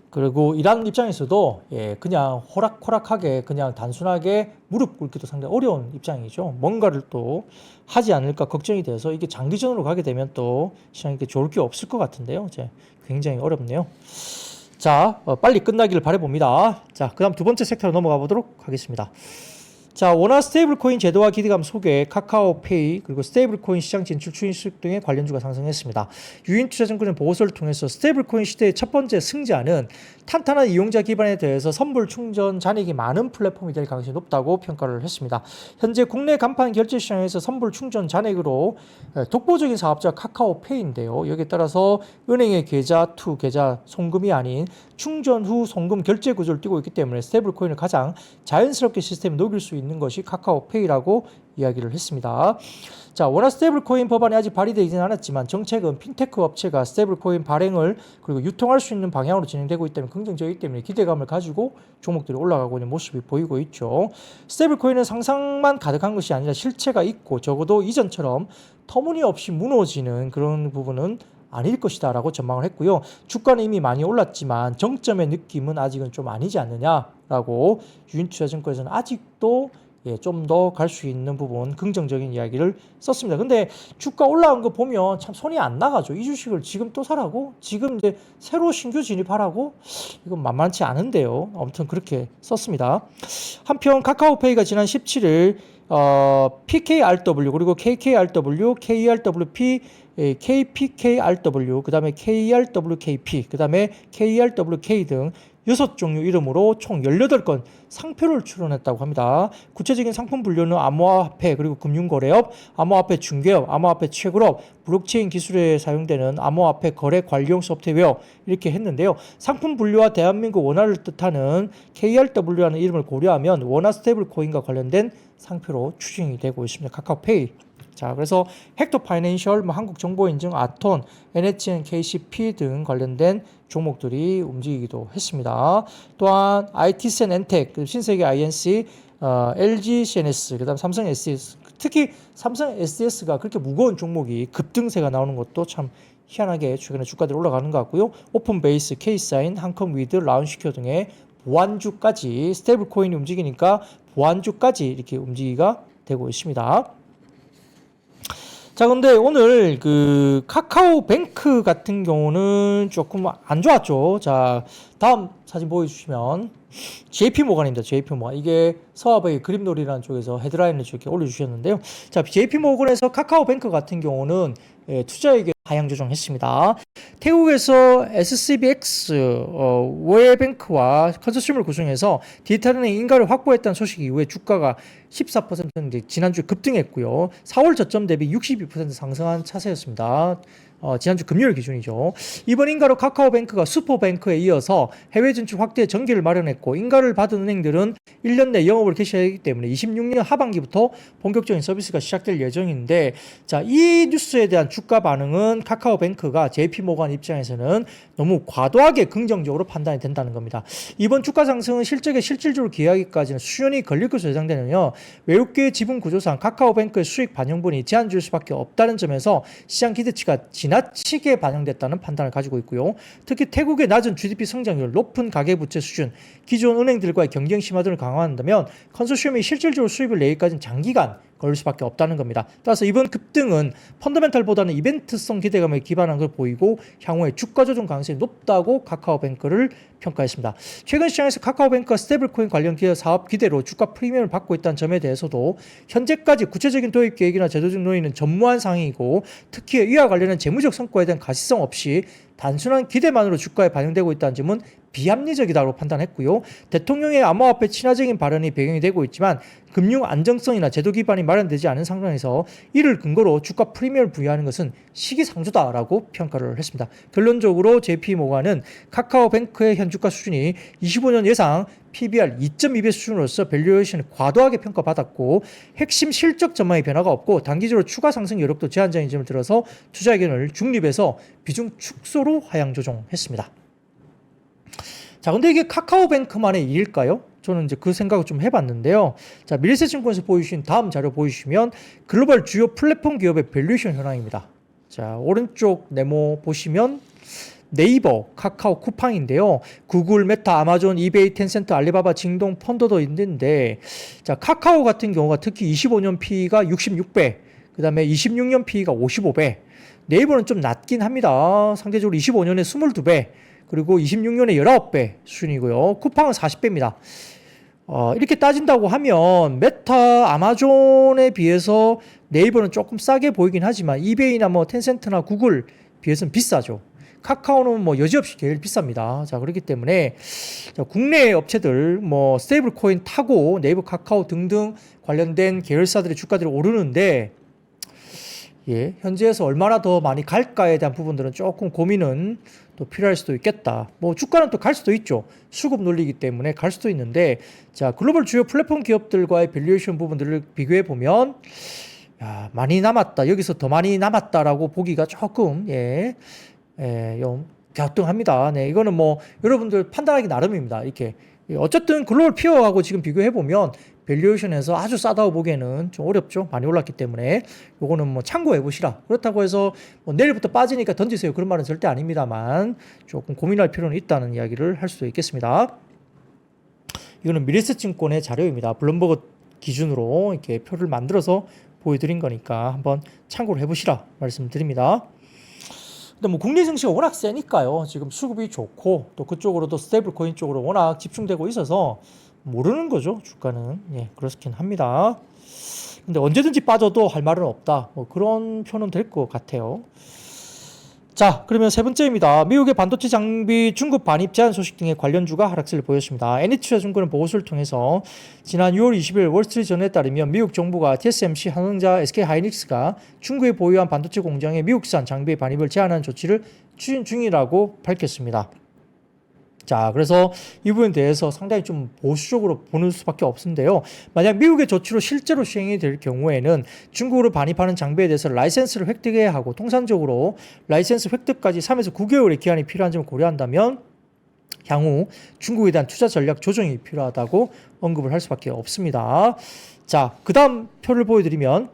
그리고 이란 입장에서도 그냥 호락호락하게 그냥 단순하게 무릎 꿇기도 상당히 어려운 입장이죠. 뭔가를 또 하지 않을까 걱정이 돼서 이게 장기전으로 가게 되면 또 시장에 좋을 게 없을 것 같은데요. 이제 굉장히 어렵네요. 자, 빨리 끝나기를 바라봅니다. 자, 그 다음 두 번째 섹터로 넘어가 보도록 하겠습니다. 자, 원화 스테이블코인 제도화 기대감 속에 카카오페이 그리고 스테이블코인 시장 진출 추진식 등의 관련주가 상승했습니다. 유인투자증권의 보고서를 통해서 스테이블코인 시대의 첫 번째 승자는 탄탄한 이용자 기반에 대해서 선불 충전 잔액이 많은 플랫폼이 될 가능성이 높다고 평가를 했습니다. 현재 국내 간판 결제 시장에서 선불 충전 잔액으로 독보적인 사업자 카카오페이인데요. 여기에 따라서 은행의 계좌 투 계좌 송금이 아닌 충전 후 송금 결제 구조를 띄고 있기 때문에 스테이블코인을 가장 자연스럽게 시스템에 녹일 수 있는 것이 카카오페이라고 이야기를 했습니다. 자, 원화 스테이블코인 법안이 아직 발의되지는 않았지만 정책은 핀테크 업체가 스테이블코인 발행을 그리고 유통할 수 있는 방향으로 진행되고 있기 때문에 긍정적이기 때문에 기대감을 가지고 종목들이 올라가고 있는 모습이 보이고 있죠. 스테이블코인은 상상만 가득한 것이 아니라 실체가 있고 적어도 이전처럼 터무니없이 무너지는 그런 부분은 아닐 것이다 라고 전망을 했고요. 주가는 이미 많이 올랐지만 정점의 느낌은 아직은 좀 아니지 않느냐라고 유인투자증권에서는 아직도 좀 더 갈 수 있는 부분 긍정적인 이야기를 썼습니다. 근데 주가 올라온 거 보면 참 손이 안 나가죠. 이 주식을 지금 또 사라고? 지금 이제 새로 신규 진입하라고? 이건 만만치 않은데요. 아무튼 그렇게 썼습니다. 한편 카카오페이가 지난 17일 PKRW 그리고 KKRW, KERWP, KPKRW, 그 다음에 KERWKP, 그 다음에 KERWK 등 6종류 이름으로 총 18건 상표를 출원했다고 합니다. 구체적인 상품 분류는 암호화폐 그리고 금융거래업, 암호화폐 중개업, 암호화폐 채굴업, 블록체인 기술에 사용되는 암호화폐 거래 관리용 소프트웨어 이렇게 했는데요. 상품 분류와 대한민국 원화를 뜻하는 KRW라는 이름을 고려하면 원화 스테이블 코인과 관련된 상표로 추진이 되고 있습니다. 카카오페이. 자, 그래서 헥토 파이낸셜, 한국정보인증, 아톤, NHN, KCP 등 관련된 종목들이 움직이기도 했습니다. 또한 IT센 엔텍, 신세계 INC, LG CNS, 그다음 삼성 SDS, 특히 삼성 SDS가 그렇게 무거운 종목이 급등세가 나오는 것도 참 희한하게 최근에 주가들이 올라가는 것 같고요. 오픈베이스, K사인, 한컴위드, 라운시큐 등의 보안주까지 스테이블 코인이 움직이니까 보안주까지 이렇게 움직이가 되고 있습니다. 자, 근데 오늘 그 카카오뱅크 같은 경우는 조금 안 좋았죠. 자, 다음 사진 보여주시면 JP모건입니다. JP모건. 이게 서화의 그림놀이라는 쪽에서 헤드라인을 이렇게 올려주셨는데요. 자, JP모건에서 카카오뱅크 같은 경우는 투자액에 하향 조정했습니다. 태국에서 SCBX 워해뱅크와 컨소시엄을 구성해서 디지털은행 인가를 확보했다는 소식 이후에 주가가 14% 지난주에 급등했고요. 4월 저점 대비 62% 상승한 차세였습니다. 지난주 금요일 기준이죠. 이번 인가로 카카오뱅크가 슈퍼뱅크에 이어서 해외 진출 확대 전기를 마련했고 인가를 받은 은행들은 1년 내 영업을 개시하기 때문에 26년 하반기부터 본격적인 서비스가 시작될 예정인데, 자, 이 뉴스에 대한 주가 반응은 카카오뱅크가 JP모건 입장에서는 너무 과도하게 긍정적으로 판단이 된다는 겁니다. 이번 주가 상승은 실적에 실질적으로 기여하기까지는 수년이 걸릴 것으로 예상되는요. 외국계 지분 구조상 카카오뱅크의 수익 반영분이 제한될 수밖에 없다는 점에서 시장 기대치가 지나치게 반영됐다는 판단을 가지고 있고요. 특히 태국의 낮은 GDP 성장률, 높은 가계부채 수준, 기존 은행들과의 경쟁 심화 등을 강화한다면 컨소시엄이 실질적으로 수입을 내기까지는 장기간 걸릴 수밖에 없다는 겁니다. 따라서 이번 급등은 펀더멘탈보다는 이벤트성 기대감에 기반한 걸 보이고 향후에 주가 조정 가능성이 높다고 카카오뱅크를 평가했습니다. 최근 시장에서 카카오뱅크가 스테이블코인 관련 기업 사업 기대로 주가 프리미엄을 받고 있다는 점에 대해서도 현재까지 구체적인 도입 계획이나 제도적 논의는 전무한 상황이고, 특히 이와 관련한 재무적 성과에 대한 가시성 없이 단순한 기대만으로 주가에 반영되고 있다는 점은 비합리적이다고 판단했고요. 대통령의 암호화폐 친화적인 발언이 배경이 되고 있지만 금융 안정성이나 제도 기반이 마련되지 않은 상황에서 이를 근거로 주가 프리미엄을 부여하는 것은 시기상조다라고 평가를 했습니다. 결론적으로 JP모건은 카카오뱅크의 현 주가 수준이 25년 예상 PBR 2.2배 수준으로서 밸류에이션을 과도하게 평가받았고 핵심 실적 전망의 변화가 없고 단기적으로 추가 상승 여력도 제한적인 점을 들어서 투자 의견을 중립에서 비중 축소로 하향 조정했습니다. 자, 근데 이게 카카오뱅크만의 일일까요? 저는 이제 그 생각을 좀 해봤는데요. 자, 밀리세증권에서 보여주신 다음 자료 보여주시면 글로벌 주요 플랫폼 기업의 밸류에이션 현황입니다. 자, 오른쪽 네모 보시면 네이버, 카카오, 쿠팡인데요. 구글, 메타, 아마존, 이베이, 텐센트, 알리바바, 징동, 펀더도 있는데, 자, 카카오 같은 경우가 특히 25년 P가 66배, 그 다음에 26년 P가 55배, 네이버는 좀 낮긴 합니다. 상대적으로 25년에 22배, 그리고 26년에 19배 수준이고요. 쿠팡은 40배입니다. 이렇게 따진다고 하면 메타, 아마존에 비해서 네이버는 조금 싸게 보이긴 하지만 이베이나 뭐 텐센트나 구글 비해서는 비싸죠. 카카오는 뭐 여지없이 제일 비쌉니다. 자, 그렇기 때문에 국내 업체들 뭐 스테이블 코인 타고 네이버, 카카오 등등 관련된 계열사들의 주가들이 오르는데 예, 현재에서 얼마나 더 많이 갈까에 대한 부분들은 조금 고민은 또 필요할 수도 있겠다. 뭐 주가는 또 갈 수도 있죠. 수급 논리이기 때문에 갈 수도 있는데 자, 글로벌 주요 플랫폼 기업들과의 밸류에이션 부분들을 비교해 보면 야, 많이 남았다. 여기서 더 많이 남았다라고 보기가 조금 좀 갸우뚱합니다. 네, 이거는 뭐 여러분들 판단하기 나름입니다. 이렇게 어쨌든 글로벌 피어하고 지금 비교해 보면 밸류에이션에서 아주 싸다고 보기에는 좀 어렵죠. 많이 올랐기 때문에 요거는 뭐 참고해 보시라. 그렇다고 해서 뭐 내일부터 빠지니까 던지세요. 그런 말은 절대 아닙니다만 조금 고민할 필요는 있다는 이야기를 할 수도 있겠습니다. 이거는 미래에셋증권의 자료입니다. 블룸버그 기준으로 이렇게 표를 만들어서 보여드린 거니까 한번 참고를 해보시라 말씀드립니다. 근데 뭐 국내 증시가 워낙 세니까요. 지금 수급이 좋고 또 그쪽으로도 스테이블 코인 쪽으로 워낙 집중되고 있어서 모르는 거죠. 주가는. 예, 그렇긴 합니다. 근데 언제든지 빠져도 할 말은 없다. 뭐 그런 표는 될 것 같아요. 자, 그러면 세 번째입니다. 미국의 반도체 장비 중국 반입 제한 소식 등의 관련주가 하락세를 보였습니다. NH투자증권은 보고서를 통해서 지난 6월 20일 월스트리트 전에 따르면 미국 정부가 TSMC, 한원자, SK하이닉스가 중국에 보유한 반도체 공장의 미국산 장비의 반입을 제한하는 조치를 추진 중이라고 밝혔습니다. 자, 그래서 이 부분에 대해서 상당히 좀 보수적으로 보는 수밖에 없는데요. 만약 미국의 조치로 실제로 시행이 될 경우에는 중국으로 반입하는 장비에 대해서 라이센스를 획득해야 하고 통상적으로 라이센스 획득까지 3에서 9개월의 기한이 필요한 점을 고려한다면 향후 중국에 대한 투자 전략 조정이 필요하다고 언급을 할 수밖에 없습니다. 자, 그 다음 표를 보여드리면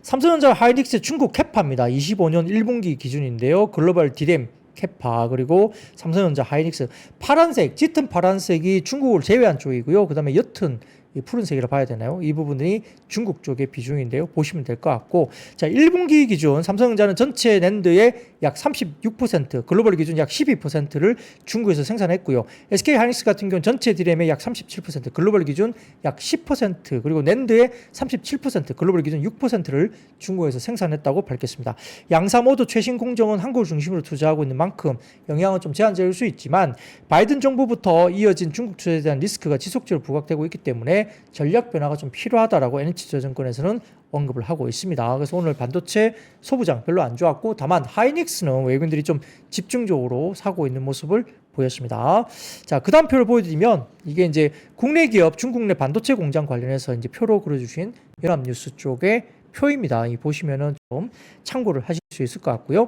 삼성전자 하이닉스 중국 캐파입니다. 25년 1분기 기준인데요. 글로벌 디램 캐파 그리고 삼성전자 하이닉스 파란색 짙은 파란색이 중국을 제외한 쪽이고요. 그 다음에 옅은 푸른색이라 봐야 되나요? 이 부분이 중국 쪽의 비중인데요. 보시면 될 것 같고 자 1분기 기준 삼성전자는 전체 낸드의 약 36% 글로벌 기준 약 12%를 중국에서 생산했고요. SK하이닉스 같은 경우는 전체 디램의 약 37% 글로벌 기준 약 10% 그리고 낸드의 37% 글로벌 기준 6%를 중국에서 생산했다고 밝혔습니다. 양사 모두 최신 공정은 한국을 중심으로 투자하고 있는 만큼 영향은 좀 제한적일 수 있지만 바이든 정부부터 이어진 중국 투자에 대한 리스크가 지속적으로 부각되고 있기 때문에 전략 변화가 좀 필요하다라고 NH투자증권에서는 언급을 하고 있습니다. 그래서 오늘 반도체 소부장 별로 안 좋았고 다만 하이닉스는 외국인들이 좀 집중적으로 사고 있는 모습을 보였습니다. 자, 그 다음 표를 보여드리면 이게 이제 국내 기업 중국 내 반도체 공장 관련해서 이제 표로 그려주신 연합뉴스 쪽의 표입니다. 이 보시면은 좀 참고를 하실 수 있을 것 같고요.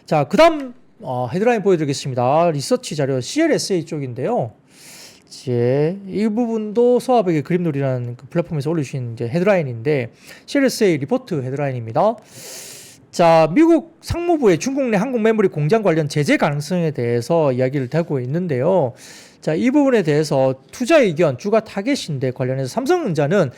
자, 그 다음 헤드라인 보여드리겠습니다. 리서치 자료 CLSA 쪽인데요. 이 부분도 서화백의 그림놀이라는 그 플랫폼에서 올려주신 이제 헤드라인인데 CLSA 리포트 헤드라인입니다. 자, 미국 상무부의 중국 내 한국 메모리 공장 관련 제재 가능성에 대해서 이야기를 하고 있는데요. 자, 이 부분에 대해서 투자 의견, 주가 타겟인데 관련해서 삼성전자는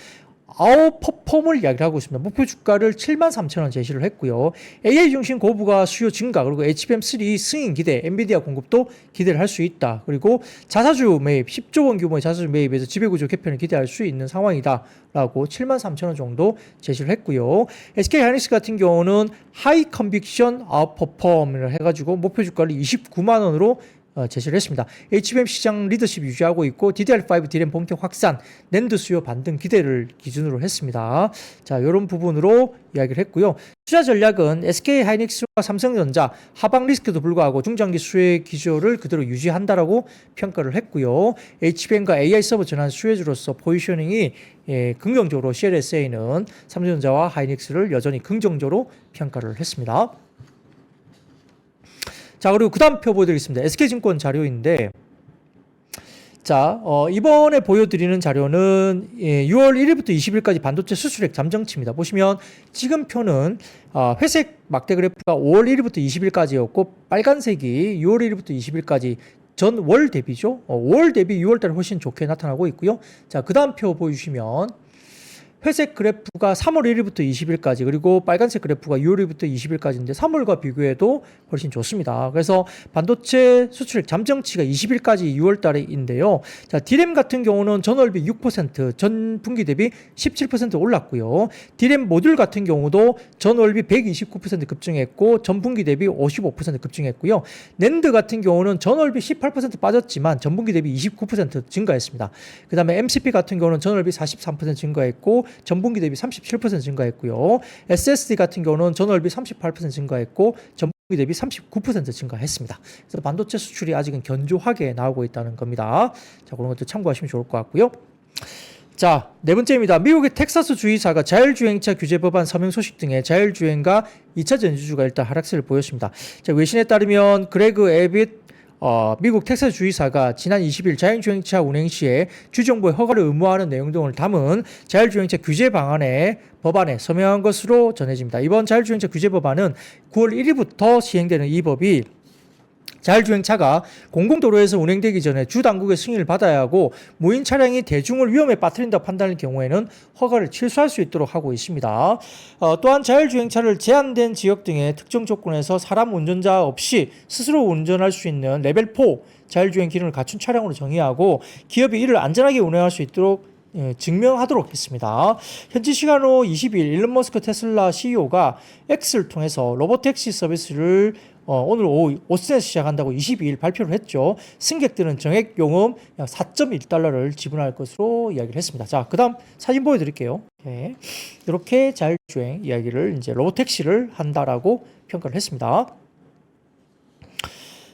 아웃퍼폼을 이야기를 하고 있습니다. 목표 주가를 73,000원 제시를 했고요. AI 중심 고부가 수요 증가 그리고 HBM3 승인 기대, 엔비디아 공급도 기대를 할 수 있다. 그리고 자사주 매입, 10조 원 규모의 자사주 매입에서 지배구조 개편을 기대할 수 있는 상황이다. 라고 73,000원 정도 제시를 했고요. SK하이닉스 같은 경우는 하이 컨빅션 아웃퍼폼을 해가지고 목표 주가를 29만 원으로 제시를 했습니다. HBM 시장 리더십 유지하고 있고 DDR5 디램 본격 확산, 낸드 수요 반등 기대를 기준으로 했습니다. 자, 이런 부분으로 이야기를 했고요. 투자 전략은 SK하이닉스와 삼성전자 하방 리스크도 불구하고 중장기 수혜 기조를 그대로 유지한다라고 평가를 했고요. HBM과 AI 서버 전환 수혜주로서 포지셔닝이 긍정적으로 CLSA는 삼성전자와 하이닉스를 여전히 긍정적으로 평가를 했습니다. 자, 그리고 그 다음 표 보여드리겠습니다. SK증권 자료인데, 자, 이번에 보여드리는 자료는 6월 1일부터 20일까지 반도체 수출액 잠정치입니다. 보시면 지금 표는 회색 막대 그래프가 5월 1일부터 20일까지였고 빨간색이 6월 1일부터 20일까지 전 월 대비죠. 5월 대비 6월 달에 훨씬 좋게 나타나고 있고요. 자, 그 다음 표 보여주시면 회색 그래프가 3월 1일부터 20일까지 그리고 빨간색 그래프가 6월 1일부터 20일까지인데 3월과 비교해도 훨씬 좋습니다. 그래서 반도체 수출액 잠정치가 20일까지 6월 달에인데요. 자, D램 같은 경우는 전월비 6%, 전 분기 대비 17% 올랐고요. D램 모듈 같은 경우도 전월비 129% 급증했고 전 분기 대비 55% 급증했고요. 낸드 같은 경우는 전월비 18% 빠졌지만 전 분기 대비 29% 증가했습니다. 그 다음에 MCP 같은 경우는 전월비 43% 증가했고 전분기 대비 37% 증가했고요. SSD 같은 경우는 전월비 38% 증가했고 전분기 대비 39% 증가했습니다. 그래서 반도체 수출이 아직은 견조하게 나오고 있다는 겁니다. 자, 그런 것도 참고하시면 좋을 것 같고요. 자, 네 번째입니다. 미국의 텍사스 주의사가 자율주행차 규제 법안 서명 소식 등의 자율주행과 2차 전지주가 일단 하락세를 보였습니다. 자, 외신에 따르면 그레그 에빗 미국 텍사스 주의사가 지난 20일 자율주행차 운행 시에 주정부의 허가를 의무화하는 내용 등을 담은 자율주행차 규제 법안에 서명한 것으로 전해집니다. 이번 자율주행차 규제 법안은 9월 1일부터 시행되는 이 법이 자율주행차가 공공도로에서 운행되기 전에 주 당국의 승인을 받아야 하고 무인 차량이 대중을 위험에 빠뜨린다 판단할 경우에는 허가를 취소할 수 있도록 하고 있습니다. 또한 자율주행차를 제한된 지역 등의 특정 조건에서 사람 운전자 없이 스스로 운전할 수 있는 레벨 4 자율주행 기능을 갖춘 차량으로 정의하고 기업이 이를 안전하게 운행할 수 있도록 증명하도록 했습니다. 현지 시간으로 20일 일론 머스크 테슬라 CEO가 X를 통해서 로보택시 서비스를 오늘 오후 오스틴에서 시작한다고 22일 발표를 했죠. 승객들은 정액 요금 약 4.1달러를 지불할 것으로 이야기를 했습니다. 자, 그 다음 사진 보여드릴게요. 네. 이렇게 자율주행 이야기를 이제 로보택시를 한다라고 평가를 했습니다.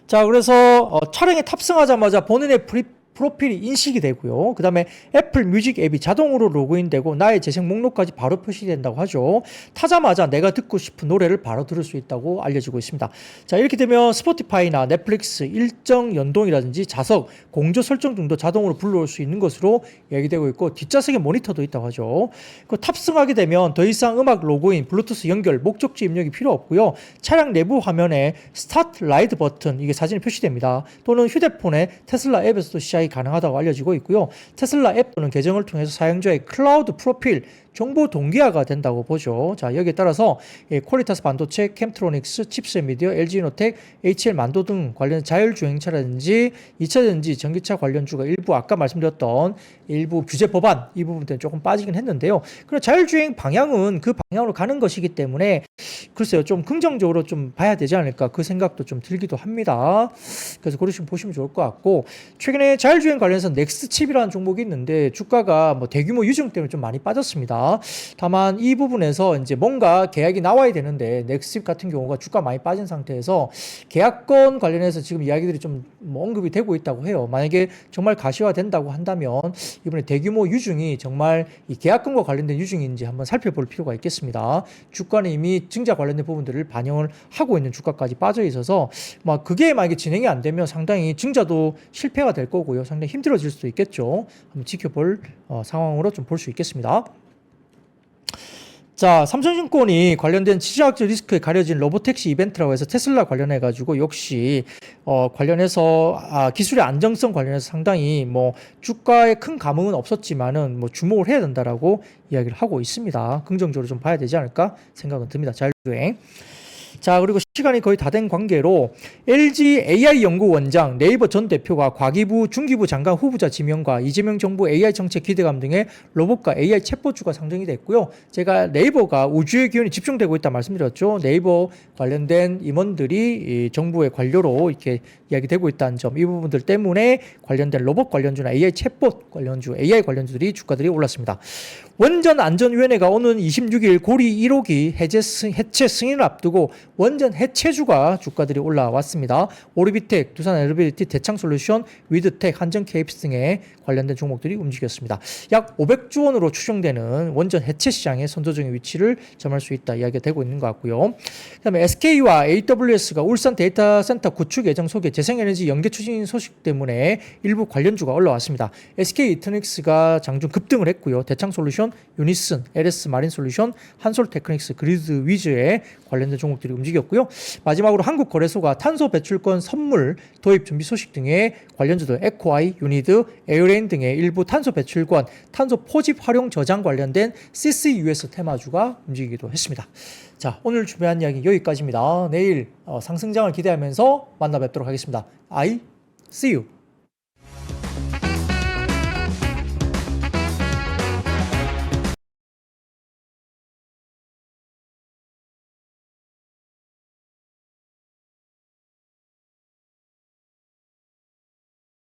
자, 그래서 차량에 탑승하자마자 본인의 프로필이 인식이 되고요. 그 다음에 애플 뮤직 앱이 자동으로 로그인되고 나의 재생 목록까지 바로 표시된다고 하죠. 타자마자 내가 듣고 싶은 노래를 바로 들을 수 있다고 알려지고 있습니다. 자, 이렇게 되면 스포티파이나 넷플릭스 일정 연동이라든지 좌석, 공조 설정 등도 자동으로 불러올 수 있는 것으로 얘기되고 있고 뒷좌석에 모니터도 있다고 하죠. 탑승하게 되면 더 이상 음악 로그인, 블루투스 연결, 목적지 입력이 필요 없고요. 차량 내부 화면에 스타트 라이드 버튼, 이게 사진이 표시됩니다. 또는 휴대폰에 테슬라 앱에서도 시작이 가능하다고 알려지고 있고요. 테슬라 앱 또는 계정을 통해서 사용자의 클라우드 프로필 정보 동기화가 된다고 보죠. 자, 여기에 따라서 퀄리타스 반도체, 캠트로닉스, 칩셋 미디어, LG이노텍, HL 만도 등 관련 자율주행차라든지 2차전지, 전기차 관련주가 일부 아까 말씀드렸던 일부 규제 법안 이 부분 때문에 조금 빠지긴 했는데요. 그럼 자율주행 방향은 그 방향으로 가는 것이기 때문에 글쎄요, 좀 긍정적으로 좀 봐야 되지 않을까 그 생각도 좀 들기도 합니다. 그래서 그러시면 보시면 좋을 것 같고, 최근에 자율주행 관련해서 넥스칩이라는 종목이 있는데 주가가 뭐 대규모 유증 때문에 좀 많이 빠졌습니다. 다만 이 부분에서 이제 뭔가 계약이 나와야 되는데 넥스칩 같은 경우가 주가 많이 빠진 상태에서 계약권 관련해서 지금 이야기들이 좀 뭐 언급이 되고 있다고 해요. 만약에 정말 가시화된다고 한다면 이번에 대규모 유증이 정말 이 계약권과 관련된 유증인지 한번 살펴볼 필요가 있겠습니다. 주가는 이미 증자 관련된 부분들을 반영을 하고 있는 주가까지 빠져 있어서 막 그게 만약에 진행이 안 되면 상당히 증자도 실패가 될 거고요. 상당히 힘들어질 수도 있겠죠. 한번 지켜볼 상황으로 좀 볼 수 있겠습니다. 자, 삼성증권이 관련된 지정학적 리스크에 가려진 로보택시 이벤트라고 해서 테슬라 관련해가지고 역시 관련해서 기술의 안정성 관련해서 상당히 뭐 주가에 큰 감흥은 없었지만은 뭐 주목을 해야 된다라고 이야기를 하고 있습니다. 긍정적으로 좀 봐야 되지 않을까 생각은 듭니다. 자율주행. 자, 그리고 시간이 거의 다 된 관계로 LG AI 연구원장, 네이버 전 대표가 과기부, 중기부 장관 후보자 지명과 이재명 정부 AI 정책 기대감 등의 로봇과 AI 챗봇주가 상정이 됐고요. 제가 네이버가 우주의 기운이 집중되고 있다 말씀드렸죠. 네이버 관련된 임원들이 정부의 관료로 이렇게 이야기되고 있다는 점, 이 부분들 때문에 관련된 로봇 관련주나 AI 챗봇 관련주, AI 관련주들이 주가들이 올랐습니다. 원전안전위원회가 오는 26일 고리 1호기 해체 승인을 앞두고 원전 해체주가 주가들이 올라왔습니다. 오르비텍, 두산 엘리베이티, 대창솔루션, 위드텍, 한전 KPS 등의 관련된 종목들이 움직였습니다. 약 500조 원으로 추정되는 원전 해체 시장의 선도적인 위치를 점할 수 있다 이야기가 되고 있는 것 같고요. 그다음에 SK와 AWS가 울산 데이터 센터 구축 예정 속에 재생에너지 연계 추진 소식 때문에 일부 관련주가 올라왔습니다. SK 이터닉스가 장중 급등을 했고요. 대창솔루션, 유니슨, LS 마린솔루션, 한솔테크닉스, 그리드 위즈에 관련된 종목들이 움직였고요. 마지막으로 한국거래소가 탄소 배출권 선물 도입 준비 소식 등의 관련주들 에코아이, 유니드, 에어레인 등의 일부 탄소 배출권, 탄소 포집 활용 저장 관련된 CCUS 테마주가 움직이기도 했습니다. 자, 오늘 준비한 이야기 여기까지입니다. 내일 상승장을 기대하면서 만나 뵙도록 하겠습니다. I see you.